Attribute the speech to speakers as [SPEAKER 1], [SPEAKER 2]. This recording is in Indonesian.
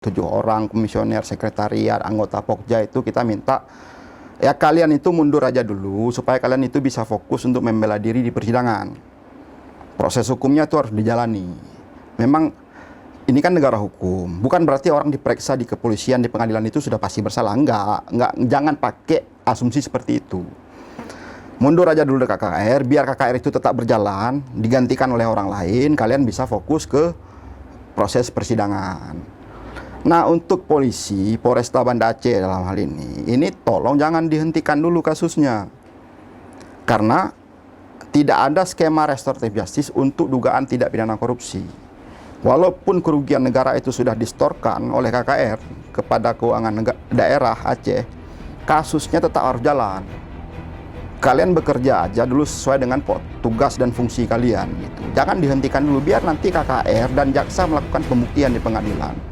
[SPEAKER 1] 7 orang komisioner, sekretariat, anggota Pokja itu kita minta ya kalian itu mundur aja dulu supaya kalian itu bisa fokus untuk membela diri di persidangan. Proses hukumnya itu harus dijalani. Memang ini kan negara hukum, bukan berarti orang diperiksa di kepolisian, di pengadilan itu sudah pasti bersalah. Enggak, jangan pakai asumsi seperti itu. Mundur aja dulu dari KKR, biar KKR itu tetap berjalan, digantikan oleh orang lain, kalian bisa fokus ke proses persidangan. Nah, untuk polisi, Polresta Banda Aceh dalam hal ini tolong jangan dihentikan dulu kasusnya. Karena tidak ada skema restoratif justice untuk dugaan tidak pidana korupsi. Walaupun kerugian negara itu sudah distorkan oleh KKR kepada keuangan daerah Aceh, kasusnya tetap harus jalan. Kalian bekerja aja dulu sesuai dengan tugas dan fungsi kalian gitu. Jangan dihentikan dulu, biar nanti KKR dan jaksa melakukan pembuktian di pengadilan.